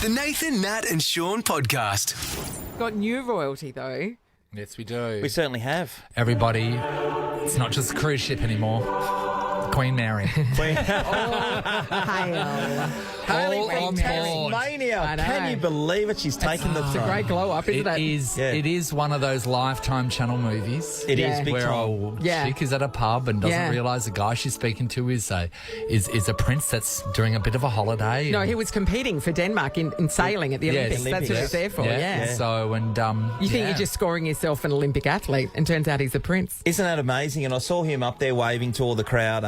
The Nathan, Nat and Shaun podcast. Got new royalty though. Yes, we do. We certainly have. Everybody, it's not just a cruise ship anymore. Queen Mary. Hail. Hailey All from on Tasmania. I know. Can you believe it? She's taken the It's a throne. great glow up, isn't it? Yeah. It is one of those Lifetime Channel movies. It Yeah. is big Where time. a Yeah. chick is at a pub and doesn't Yeah. realise the guy she's speaking to is a prince that's doing a bit of a holiday. No, he was competing for Denmark in sailing at the Yeah, Olympics. That's what Olympics. it's there for, yeah. So, and You think you're just scoring yourself an Olympic athlete, and turns out he's a prince. Isn't that amazing? And I saw him up there waving to all the crowd.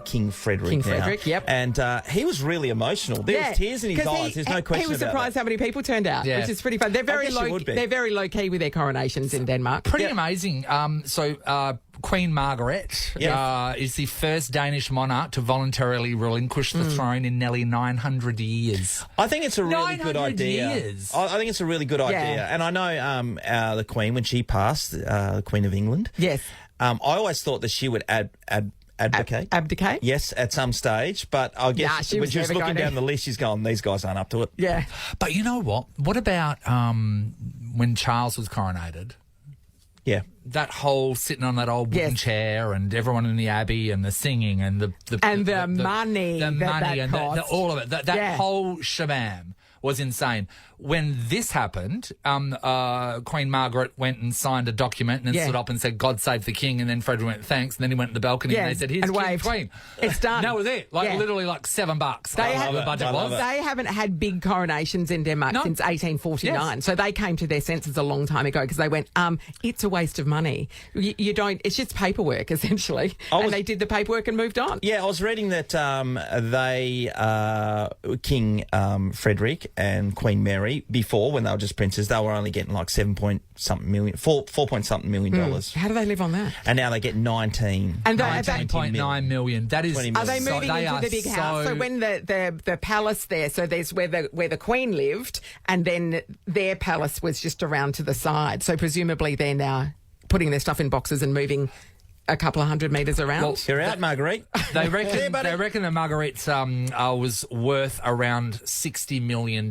King Frederick. King now. Frederick, yep. And he was really emotional. There was tears in his 'cause eyes. There's no question He was about surprised that. how many people turned out, Yeah. which is pretty fun. They're very guess you low. would be. They're very low key with their coronations in Denmark. pretty amazing. Queen Margaret is the first Danish monarch to voluntarily relinquish the throne in nearly 900 years. I think it's a really good 900 idea. years. I think it's a really good idea. And I know the Queen, when she passed, the Queen of England, Yes. I always thought that she would advocate. Abdicate? Yes, at some stage, but I guess Nah, she when was she was never looking going down to. the list, she's going, these guys aren't up to it. Yeah. But you know what? What about when Charles was coronated? Yeah. That whole sitting on that old wooden Yes. chair and everyone in the Abbey and the singing and the money that and cost. all of it. That Yeah. whole shabam was insane. When this happened, Queen Margaret went and signed a document and then stood up and said, "God save the King," and then Frederick went, "Thanks," and then he went to the balcony and they said, "Here's and King waved. Queen." It's done. That was it. Yeah. Literally like $7. They I had- love the budget I love was. it. They haven't had big coronations in Denmark No. since 1849. Yes. So they came to their senses a long time ago because they went, it's a waste of money. You don't, it's just paperwork essentially. And they did the paperwork and moved on. Yeah, I was reading that King Frederick and Queen Mary, before, when they were just princes, they were only getting like $4 point something million dollars. How do they live on that? And now they get 19. And they- 19.9 million. That is. 20 Are they million. moving they into are the big house? So when the palace there, so there's where the Queen lived, and then their palace was just around to the side. So presumably they're now putting their stuff in boxes and moving a couple of 100 metres around. Well, You're out, Marguerite. They reckon. Yeah, buddy. They reckon that Marguerite's was worth around $60 million.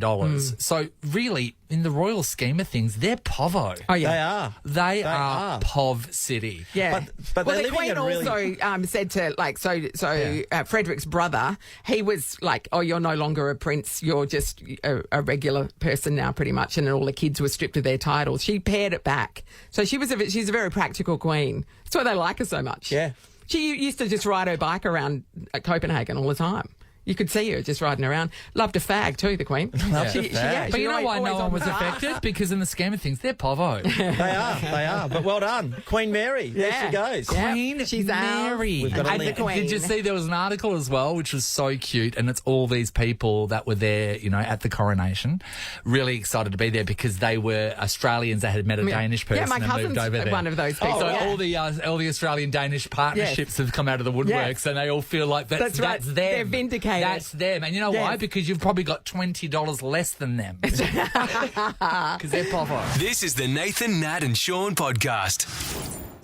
So really, in the royal scheme of things, they're povo. oh yeah. They are are. Pov City. Yeah, But well, they're the living Queen a really- also said to Frederick's brother, he was like, "Oh, you're no longer a prince; you're just a regular person now, pretty much." And all the kids were stripped of their titles. She pared it back, so she's a very practical queen. That's why they like her so much. Yeah. She used to just ride her bike around Copenhagen all the time. You could see her just riding around. Loved a fag too, the Queen. Loved a fag. But you know why no always one on was the- affected? Because in the scheme of things, they're povo. They are. But well done. Queen Mary. There Yeah. she goes. Yeah. Queen She's ours. Mary. We've got a And link. the Queen. Did you see there was an article as well, which was so cute, and it's all these people that were there, at the coronation, really excited to be there because they were Australians that had met a Danish person Yeah, my and moved cousin's over there. one of those people. So yeah. all the Australian-Danish partnerships have come out of the woodworks, Yes. and they all feel like that's right. them. They're vindicated. That's them, and you know why? Yes. Because you've probably got $20 less than them because they're povo. This is the Nathan, Nat and Shaun podcast.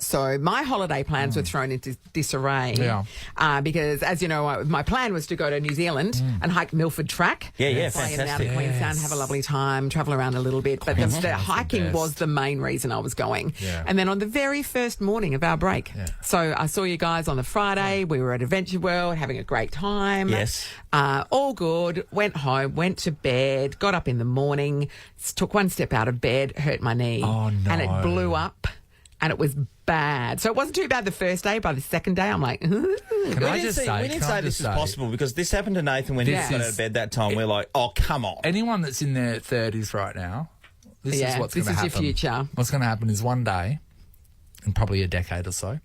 So my holiday plans were thrown into disarray. Yeah. Because, as you know, my plan was to go to New Zealand and hike Milford Track. Yeah, Fly in and out of fantastic. Queenstown, have a lovely time, travel around a little bit. But the hiking best. was the main reason I was going. Yeah. And then on the very first morning of our break, so I saw you guys on the Friday. We were at Adventure World having a great time. Yes. All good. Went home, went to bed, got up in the morning, took one step out of bed, hurt my knee. Oh, no. And it blew up. And it was bad. So it wasn't too bad the first day. By the second day, I'm like, Can I We just didn't say say this is possible because this happened to Nathan when he This got out is- of bed that time. We're like, oh, come on. Anyone that's in their 30s right now, this is Yeah, what's this going to is happen. your future. What's going to happen is one day, in probably a decade or so,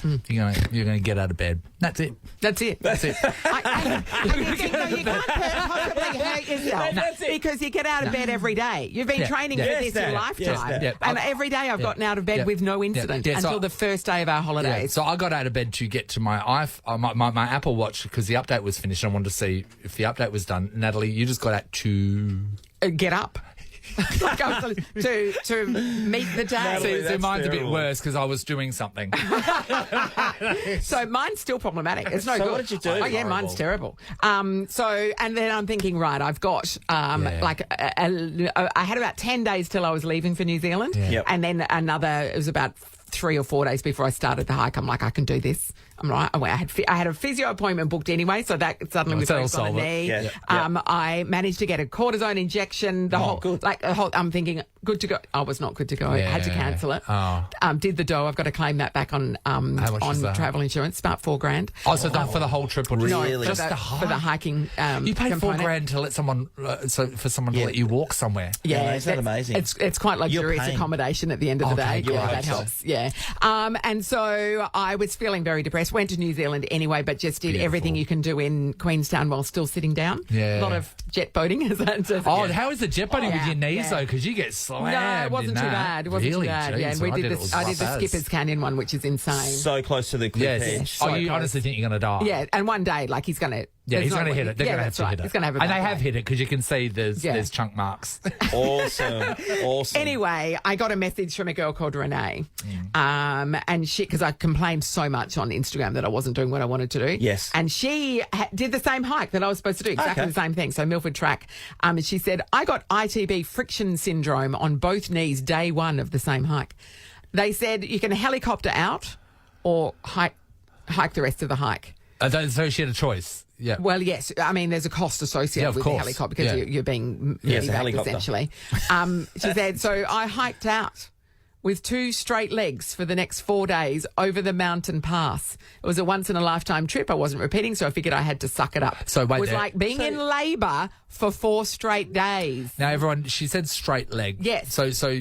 you're going to get out of bed. That's it. That's it. That's it. And you think, no, you can't possibly hurt yourself because you get out of bed every day. You've been Yeah, training yeah. for Yes, this your Dad. lifetime. Yes, Dad. Yeah. And every day I've gotten out of bed Yeah. with no incident Yeah. So- until the first day of our Yeah, holidays. so I got out of bed to get to my my Apple Watch because the update was finished. I wanted to see if the update was done. Natalie, you just got out to Get up. Like I was to meet the day. Natalie, So that's mine's a bit terrible. worse because I was doing something. So mine's still problematic. It's no So good. what did you do? Oh yeah, mine's terrible. So and then I'm thinking, right, I've got like I had about 10 days till I was leaving for New Zealand, Yep. and then it was about 3 or 4 days before I started the hike. I'm like, I can do this. I'm right. I had a physio appointment booked anyway, so that suddenly was that'll focused on the solve it. knee. Yeah. I managed to get a cortisone injection. Good. I'm thinking good to go. I was not good to go. I had to Yeah. cancel it. Oh. Did the dough. I've got to claim that back on much is on that? travel insurance. About $4,000. Oh, so not for the whole trip or just, No, Really? for just the, the hike? for the hiking. You pay component. $4,000 to let someone, for someone to let you walk somewhere. Yeah, isn't that amazing? It's quite luxurious paying. accommodation at the end of the Okay, day. good. Yeah, I that hope so. helps. Yeah. And so I was feeling very depressed. Went to New Zealand anyway, but just did everything you can do in Queenstown while still sitting down. Yeah. A lot of jet boating. Is that just, Oh, how is the jet boating with Yeah, your knees yeah. though? Because you get slammed. No, it wasn't in too that. bad. It wasn't Really? too bad. Jeez, Yeah, and we when did it this. was I did the rough as. Skipper's Canyon one, which is insane. So close to the cliff Yes. edge. Oh, you close. honestly think you're going to die? Yeah, and one day, like he's going to. Yeah, he's going to hit it. They're going to have to hit it. He's going to have a and they bad have day. hit it because you can see there's Yeah. chunk marks. Awesome. Anyway, I got a message from a girl called Renee, and because I complained so much on Instagram that I wasn't doing what I wanted to do. Yes. And she did the same hike that I was supposed to do, exactly Okay. the same thing. So Milford Track. And she said, I got ITB friction syndrome on both knees day one of the same hike. They said you can helicopter out or hike the rest of the hike. So she had a choice. Yeah. Well, yes. I mean, there's a cost associated Yeah, of with course. the helicopter because Yeah. you're being Yes, a evac, helicopter. essentially. She said, so I hiked out with 2 straight legs for the next 4 days over the mountain pass. It was a once-in-a-lifetime trip. I wasn't repeating, so I figured I had to suck it up. So wait it was there. like being in labour for 4 straight days. Now, everyone, she said straight leg. Yes. So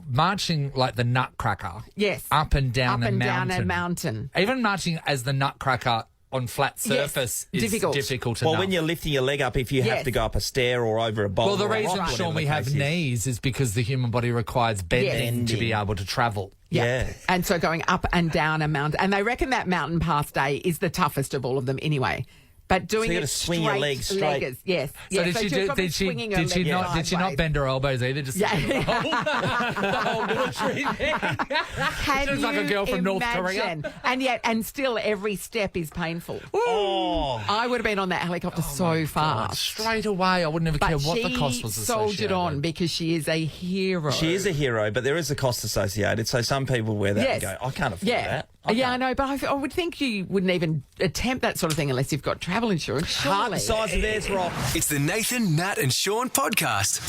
marching like the Nutcracker. Yes. Up and down Up a and mountain. down a mountain. Even marching as the Nutcracker on flat surface is difficult. difficult Well, enough. when you're lifting your leg up, if you have Yes. to go up a stair or over a boulder. Well, the or a reason, rock, Sean, whatever we the have case is. knees is because the human body requires bending to be able to travel. Yeah. And so going up and down a mountain. And they reckon that mountain pass day is the toughest of all of them anyway. But doing you it gotta swing your legs straight. leggers, yes. So yeah, did she she was do? probably Did she? swinging her Did she legs not? Did she not sideways. bend her elbows either? Just Yeah. the whole military thing. Can Just like a you girl from North Korea. imagine? And still every step is painful. Oh. I would have been on that helicopter so fast. Straight away, I wouldn't even But care what she the cost was. soldiered on associated. because she is a hero. She is a hero, but there is a cost associated. So some people wear that and go, I can't afford that. Yeah, I know, but I would think you wouldn't even attempt that sort of thing unless you've got travel insurance. Heart Surely. the size of theirs, Rock. It's the Nathan, Nat and Sean podcast.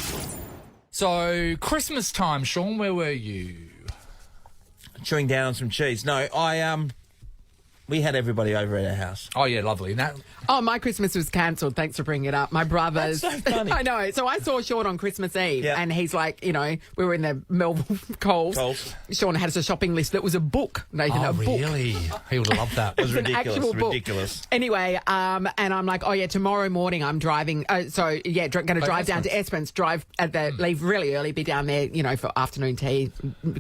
So Christmas time, Sean, where were you? Chewing down on some cheese. No, we had everybody over at our house. Oh yeah, lovely. That Oh, my Christmas was cancelled. Thanks for bringing it up. My brother's. That's so funny. I know. So I saw Sean on Christmas Eve, Yeah. and he's like, we were in the Melbourne Coles. Sean had a shopping list that was a book, Nathan, a book. really? He would love that. It was An ridiculous. actual book. Ridiculous. Anyway, and I'm like, tomorrow morning I'm driving. Going to drive down to Esperance, leave really early, be down there, for afternoon tea,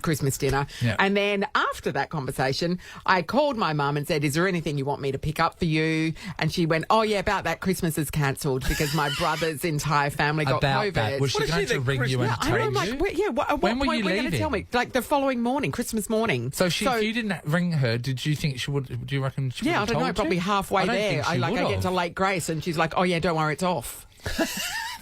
Christmas dinner. Yeah. And then after that conversation, I called my mum and said, is there anything you want me to pick up for you? And she went, oh yeah, about that Christmas is cancelled because my brother's entire family got About COVID. that, was she What is going she, to the ring you and I know, tell I'm like, you? what When were point you were you going to leaving? tell me? Like the following morning, Christmas morning. So if you didn't ring her, did you think she would? Do you reckon she would Yeah, I have don't know, told probably you? halfway I don't there. think she I get would've. to Lake Grace and she's like, oh yeah, don't worry, it's off.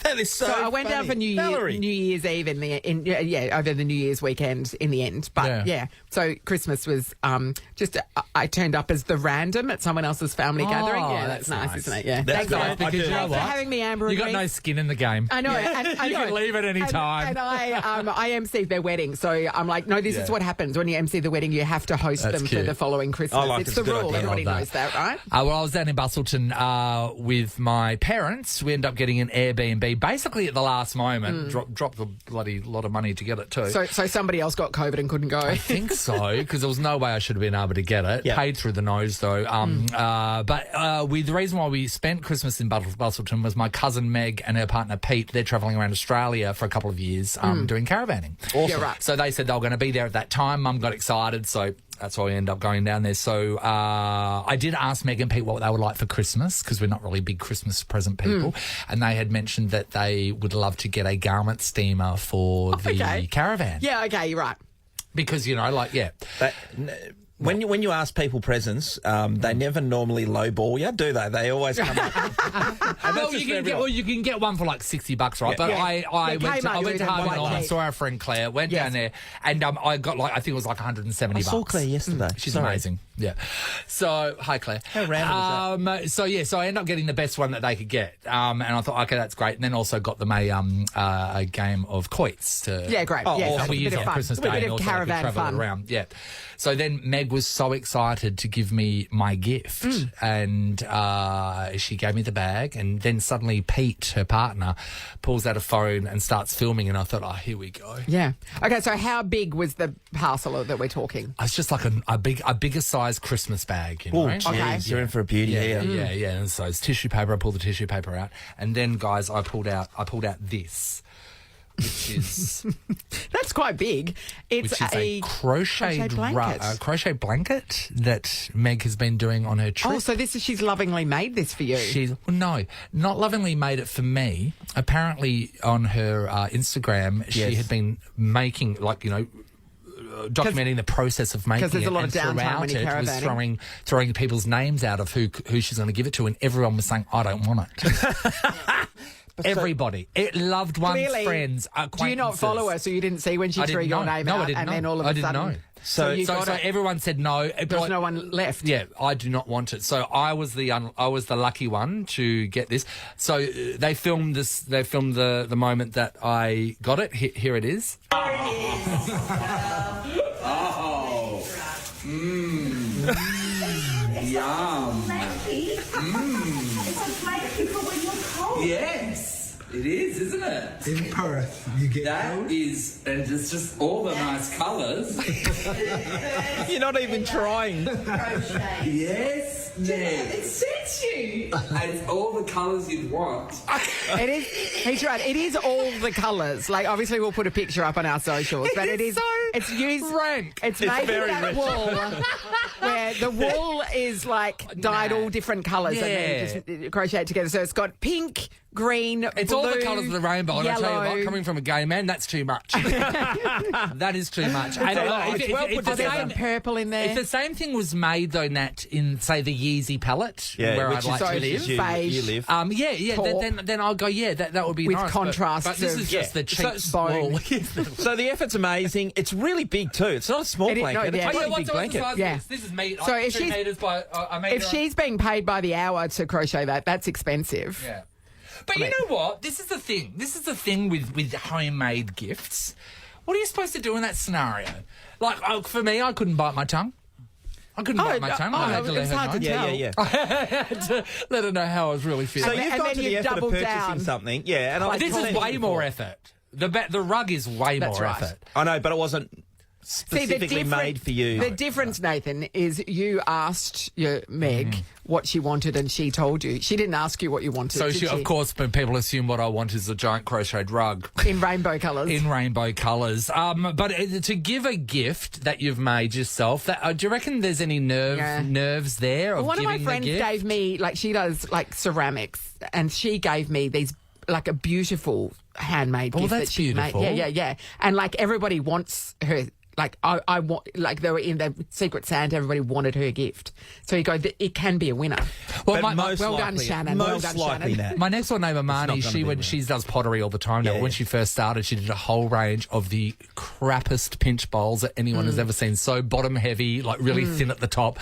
That is so So I went down for New Year's Eve over the New Year's weekend in the end. But so Christmas was I turned up as the random at someone else's family gathering. Yeah, that's nice, isn't it? Yeah. That's Thanks, nice. for, I do Because you know thanks for what? having me, Amber. You got and no Reece. skin in the game. I know. I You know. can leave at any time. And I emceed their wedding. So I'm like, no, this is what happens when you MC the wedding. You have to host That's them cute. for the following Christmas. I like it's it. the It's a good rule. idea. Everybody Love knows that, right? Well, I was down in Bustleton with my parents. We ended up getting an Airbnb basically at the last moment. Dropped a bloody lot of money to get it too. So somebody else got COVID and couldn't go. I think so, because there was no way I should have been able to get it. Yeah. Paid through the nose, though. But the reason why we spent Christmas in Bustleton was my cousin Meg and her partner Pete. They're travelling around Australia for a couple of years doing caravanning. Yeah, right. So they said they were going to be there at that time. Mum got excited, so That's why we end up going down there. So I did ask Meg and Pete what they would like for Christmas, because we're not really big Christmas present people. And they had mentioned that they would love to get a garment steamer for the caravan. Yeah, okay, you're right. Because, you know, like, yeah. When you ask people presents, they never normally lowball you, do they? They always come up. Well, you can get one for like $60, right? But I went to Harvey Norman, saw our friend Claire, went down there, and I got like, I think it was like $170. I saw Claire yesterday. She's amazing. Yeah. So, hi Claire. How random is that? So I ended up getting the best one that they could get, and I thought, okay, that's great. And then also got them a game of quoits to great. that we use on Christmas Day, and also caravan travel fun around. Yeah. So then Meg was so excited to give me my gift, and she gave me the bag, and then suddenly Pete, her partner, pulls out a phone and starts filming, and I thought, oh, here we go. Yeah. Okay, so how big was the parcel that we're talking? It's just like a bigger size Christmas bag, you know. Okay. You're in for a beauty here. Yeah. And so it's tissue paper. I pulled the tissue paper out, and then, guys, I pulled out this, which is that's quite big. It's a crochet blanket. Crochet blanket that Meg has been doing on her trip. Oh, so she's lovingly made this for you. No, not lovingly made it for me. Apparently, on her Instagram, she had been making, like, you know, documenting the process of making it. Because there's a lot of downtime when you're caravanning. Was throwing people's names out of who she's going to give it to, and everyone was saying, I don't want it. Everybody. It loved one's friends, acquaintances. Do you not follow her, so you didn't see when she threw your name out? I didn't know. Then all of a sudden... know. So everyone said no. There's no one left. Yeah, I do not want it. So I was the lucky one to get this. So they filmed this. They filmed the moment that I got it. Here it is. Yum. It's a blanket for when you're cold. Yes, it is, isn't it? In Perth, you get that is, and it's just all the nice colours. You're not even trying. Yes, Ned. It suits you. And it's all the colours you'd want. It is. He's right. It is all the colours. Like, obviously, we'll put a picture up on our socials, but it is. It's used. Rank. It's made very that rich. wool where the wool is like dyed all different colours and then just crocheted together. So it's got pink, green, it's blue, all the colours of the rainbow. And I tell you what, coming from a gay man, that's too much. That is too much. It's the same purple in there. If the same thing was made, though, Nat, in, say, the Yeezy palette, where I'd like to live. Beige. You live. Then I'll go, that would be with nice. contrast. But this is just the cheap bone. So the effort's amazing. It's really big too. It's not a small blanket. It's a big blanket. This is me. So if 2 meters by a meter. If she's being paid by the hour to crochet that's expensive. Yeah. But you know what? This is the thing. This is the thing with homemade gifts. What are you supposed to do in that scenario? Like, for me, I couldn't bite my tongue. I couldn't bite my tongue. I had to let her know. Yeah. I had to let her know how I was really feeling. So you've gone to the effort of purchasing something. Yeah. And this is way more effort. The rug is way more effort. I know, but it wasn't specifically made for you. The difference, Nathan, is you asked your Meg what she wanted and she told you. She didn't ask you what you wanted. So she, of course, but people assume what I want is a giant crocheted rug. In rainbow colours. In rainbow colours. But to give a gift that you've made yourself, do you reckon there's any nerves there of giving the gift? One of my friends gave me, she does, ceramics, and she gave me these, a beautiful handmade gift that she made. Yeah. And, everybody wants her... I want, they were in the Secret Santa, everybody wanted her gift. So you go, it can be a winner. Well, well done, Shannon. Most likely that. My next door neighbour, Marnie, she does pottery all the time now. When she first started, she did a whole range of the crappest pinch bowls that anyone has ever seen. So bottom heavy, really thin at the top,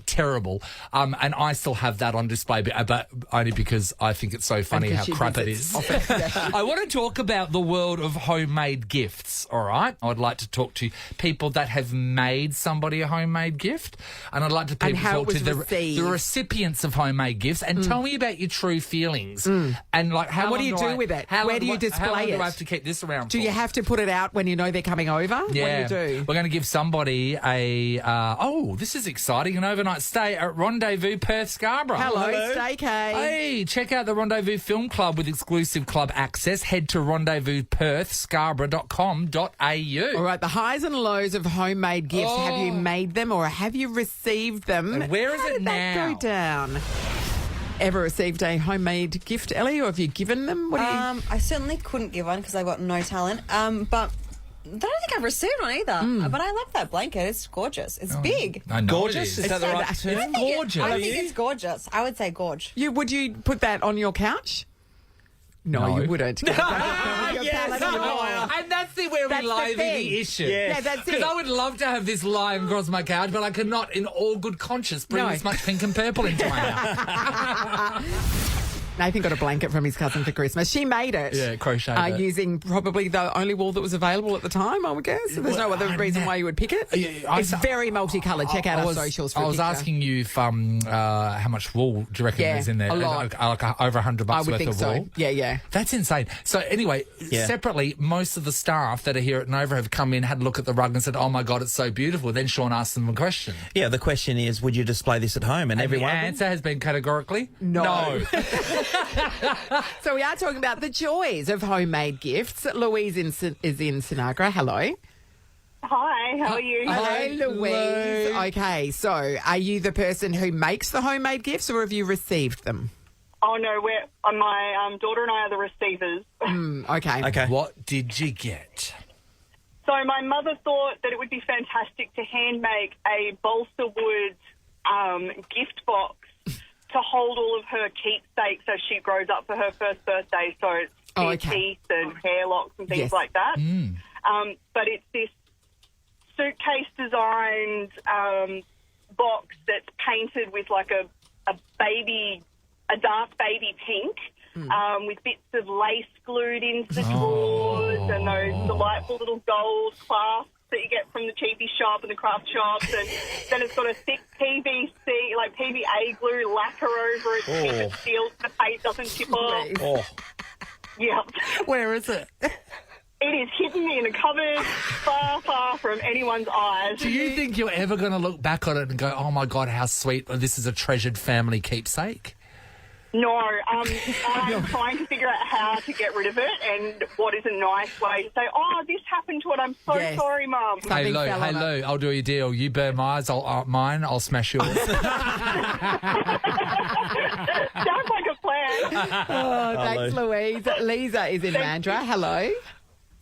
terrible. And I still have that on display, but only because I think it's so funny how crap it is. I want to talk about the world of homemade gifts, all right? I'd like to talk to people that have made somebody a homemade gift, and I'd like to talk to the recipients of homemade gifts and tell me about your true feelings and how what do you do with it? Where do you display how long it? Do I have to keep this around? Do you have to put it out when you know they're coming over? Yeah, what do you do? We're going to give somebody this is exciting, an overnight stay at Rendezvous Perth Scarborough. Hello. Staycay. Hey, check out the Rendezvous Film Club with exclusive club access. Head to rendezvousperthscarborough.com.au. All right, the highs and loads of homemade gifts. Have you made them or have you received them? And where is How it did that now? go down? Ever received a homemade gift, Ellie, or have you given them? What do you... I certainly couldn't give one because I've got no talent. But I don't think I've received one either. But I love that blanket. It's gorgeous. It's big. I know Gorgeous? it Is that the right term? I think gorgeous. I don't think it's gorgeous. I would say gorge. Would you put that on your couch? No, you wouldn't. And that's where That's we the lie thing. the issue. Yeah, that's it. Because I would love to have this lying across my couch, but I could not, in all good conscience, bring No. this much pink and purple into my house. Nathan got a blanket from his cousin for Christmas. She made it. Yeah, crocheted it. Using probably the only wool that was available at the time, I would guess. There's no other reason why you would pick it. It's very multicoloured. Check out our socials for a I was picture. asking you if, how much wool do you reckon Yeah, is in there? a lot. Like over $100 I would worth think of so. wool? Yeah. That's insane. So anyway, Yeah. separately, most of the staff that are here at Nova have come in, had a look at the rug and said, oh my God, it's so beautiful. Then Sean asked them a question. Yeah, the question is, would you display this at home? And The everyone. answer has been categorically No. So we are talking about the joys of homemade gifts. Louise is in Sinagra. Hello. Hi, how are you? Hello, Louise. Okay, so are you the person who makes the homemade gifts or have you received them? Oh no, my daughter and I are the receivers. Okay. Okay. What did you get? So my mother thought that it would be fantastic to hand make a balsa wood gift box to hold all of her keepsakes as she grows up for her first birthday. So it's teeth and hair locks and things like that. But it's this suitcase designed box that's painted with like a dark baby pink with bits of lace glued into the drawers and those delightful little gold clasps that you get from the cheapy shop and the craft shops, and then it's got a thick PVC, like PVA glue lacquer over it to keep it sealed so the paint doesn't chip off. Oh. Yeah. Where is it? It is hidden in a cupboard far, far from anyone's eyes. Do you think you're ever going to look back on it and go, oh my God, how sweet, this is a treasured family keepsake? No, I'm trying to figure out how to get rid of it and what is a nice way to say, oh, this happened to it. I'm so sorry, Mum. Hey Lou, I'll do a deal. You burn mine, I'll smash yours. Sounds like a plan. Thanks, Louise. Lisa is in Mandurah. Hello.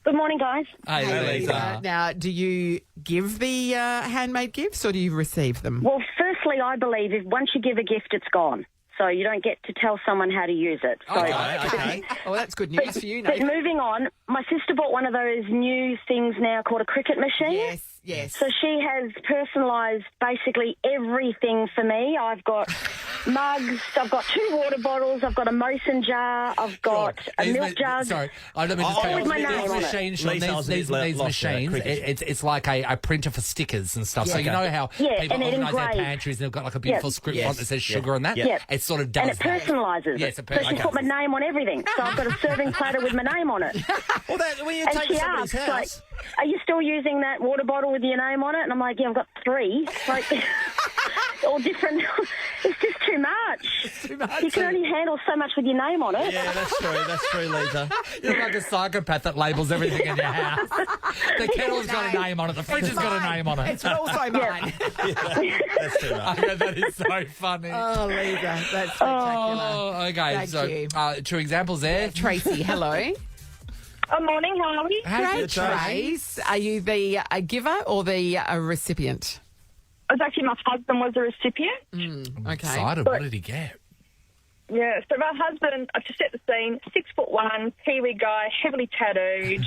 Good morning, guys. Hey, Lisa. Now, do you give the handmade gifts or do you receive them? Well, firstly, I believe if once you give a gift, it's gone. So you don't get to tell someone how to use it. So, Okay. Oh, that's good news for you, but Nathan. moving on, my sister bought one of those new things now called a cricket machine. Yes. So she has personalised basically everything for me. I've got mugs, I've got 2 water bottles, I've got a Mosin jar, I've got a milk jug. Sorry, I don't mean to say with my name on it. machines, Lisa, I was a bit these lost machines, there, cricket. it's like a printer for stickers and stuff. So you know how Yeah, people and it organise their engraves. pantries and they've got like a beautiful script Yes. font that says sugar and that? Yep. It sort of does And it that. personalises Yes, it. it So she's put my name on everything. So I've got a serving platter with my name on it. Well, when you And take she to somebody's asks, house. like, are you still using that water bottle with your name on it? And I'm like, yeah, I've got 3. Like, all different. It's just too much. You can only handle so much with your name on it. Yeah, that's true, Lisa. You're like a psychopath that labels everything in your house. The kettle's got a name on it. The fridge has got a name on it. It's also mine. That's too much. I know, that is so funny. Oh, Lisa, that's spectacular. Oh, okay. Thank so, you. 2 examples there. Tracy, hello. Good morning, how are you? Great, Trace. Are you the giver or the recipient? It was actually my husband was a recipient. I'm Okay. excited. What did he get? Yeah, so my husband, to set the scene, 6'1", Kiwi guy, heavily tattooed,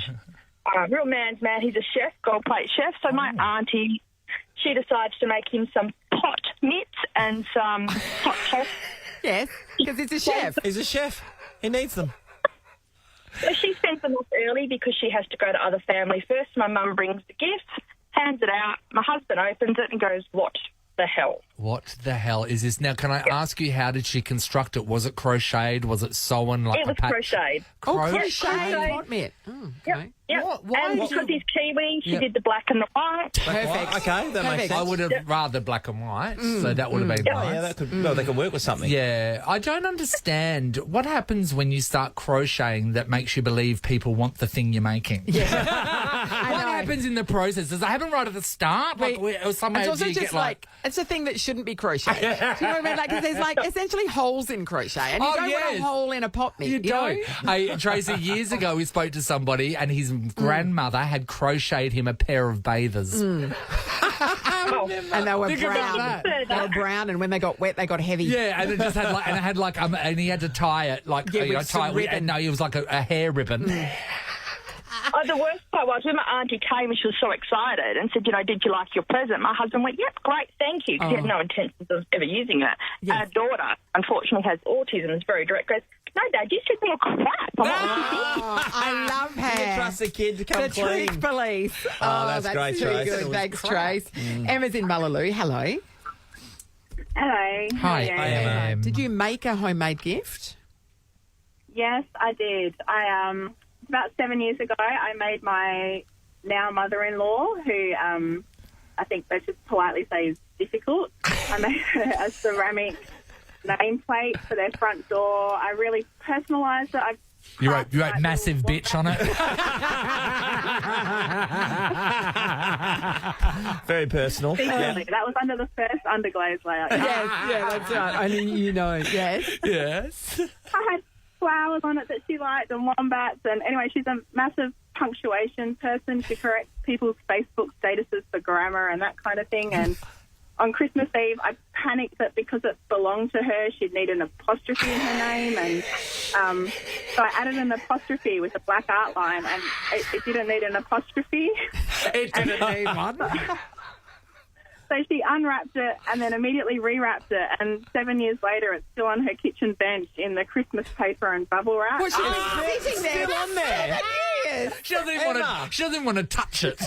real man's man. He's a chef, gold plate chef. So my auntie, she decides to make him some pot mitts and some hot toast. Yes, because it's a chef. He's a chef. He needs them. So she sends them off early because she has to go to other family first. My mum brings the gift, hands it out. My husband opens it and goes, what the hell? What the hell is this? Now, can I ask you, how did she construct it? Was it crocheted? Was it sewn like It was a patch? crocheted. Crochet pot mitt. Oh, okay. Yep. Why And would because you- he's Kiwi, she Yep. did the black and the white. Perfect. Okay, that makes Perfect. I sense. would have rather black and white, so that would have been Oh, nice. yeah, that could. Well, they could work with something. Yeah, I don't understand what happens when you start crocheting that makes you believe people want the thing you're making. I know. happens in the process? Does it happen right at the start? Like, or somehow it's also do you just get like... it's a thing that shouldn't be crocheted. Do you know what I mean? Like, 'cause there's like essentially holes in crochet, and you don't want a hole in a pot mitt. You don't. Hey, Tracy, years ago we spoke to somebody and his grandmother had crocheted him a pair of bathers. And they were brown. They were brown, and when they got wet, they got heavy. Yeah, and it just had like, and he had to tie it like, with some ribbon. And no, it was like a hair ribbon. The worst part was when my auntie came and she was so excited and said, did you like your present? My husband went, yep, great, thank you, because he had no intentions of ever using it. Yes. Our daughter, unfortunately, has autism and is very direct, goes, no, Dad, you said more crap. I'm like, I love You can trust her. the kid to come The clean. trick police. Oh, that's great, too Trace. good. Thanks, Trace. Emma's in Mullaloo. Hello. Hello. Hi, Emma. Em. Did you make a homemade gift? Yes, I did. About 7 years ago, I made my now mother-in-law, who I think they should politely say is difficult. I made her a ceramic nameplate for their front door. I really personalised it. You wrote massive bitch on it. Very personal. Secretly, that was under the first underglaze layer. Yes, that's right. Only you know. Yes. Yes. I had flowers on it that she liked and wombats. And anyway, she's a massive punctuation person. She corrects people's Facebook statuses for grammar and that kind of thing. And on Christmas Eve, I panicked that because it belonged to her, she'd need an apostrophe in her name. And so I added an apostrophe with a black outline, and it didn't need an apostrophe. It didn't need one. So she unwrapped it and then immediately rewrapped it. And 7 years later, it's still on her kitchen bench in the Christmas paper and bubble wrap. Well, she's sitting there. Still on there. She doesn't want to touch it.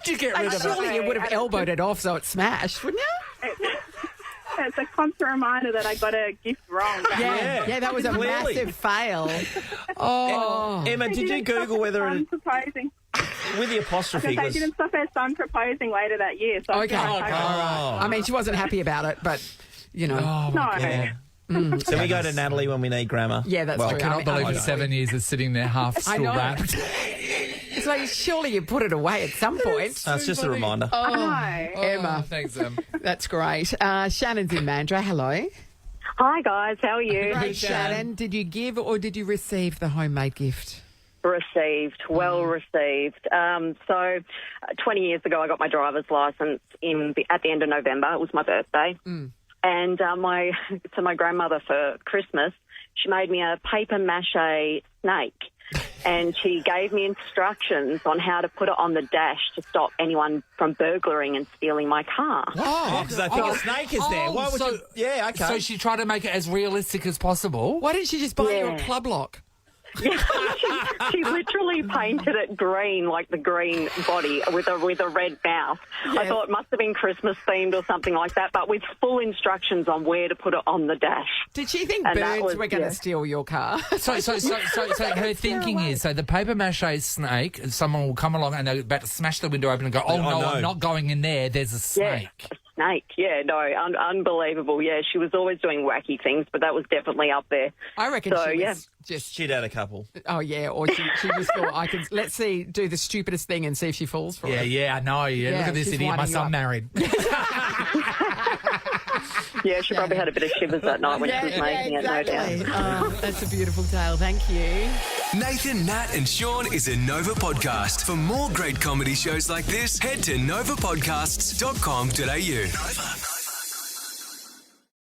Just get rid of Surely it. you would have elbowed it off so it smashed, wouldn't you? It's a constant reminder that I got a gift wrong. Yeah, that was a Clearly. massive fail. Oh. Emma, did you Google whether it proposing? with the apostrophe? They didn't stop her son proposing later that year. So Okay. I mean, she wasn't happy about it, but, you know. No. So we go to Natalie when we need grammar. Yeah, that's well, true. I cannot believe for 7 years it's sitting there half I still know. wrapped. It's like, surely you put it away at some point. It's just a reminder. Emma. Thanks, Em. That's great. Shannon's in Mandurah. Hello. hi, guys, how are you? Great, Shannon. Did you give or did you receive the homemade gift? Received, well received. So 20 years ago, I got my driver's licence at the end of November. It was my birthday. And my grandmother for Christmas, she made me a paper mache snake. And she gave me instructions on how to put it on the dash to stop anyone from burglaring and stealing my car. Oh, because I think a snake is there. Why would you? Yeah, okay. So she tried to make it as realistic as possible. Why didn't she just buy you a club lock? She literally painted it green, like the green body, with a red mouth. I thought it must have been Christmas themed or something like that, but with full instructions on where to put it on the dash. Did she think And that birds was- were going to yeah. steal your car? So her thinking is, so the paper mache snake, someone will come along and they're about to smash the window open and go, oh no, I'm not going in there, there's a snake. Yeah, a snake. Yeah, no, unbelievable. Yeah, she was always doing wacky things, but that was definitely up there. I reckon So, she yeah. was just... She'd had a couple. Oh, yeah, or she just thought, let's see, do the stupidest thing and see if she falls for it. Yeah, I know. Yeah, look at this she's idiot. My winding you son up. married. Yeah, she probably had a bit of shivers that night when she was making it, no doubt. exactly. Oh, that's a beautiful tale. Thank you. Nathan, Nat, and Sean is a Nova podcast. For more great comedy shows like this, head to novapodcasts.com.au. Nova.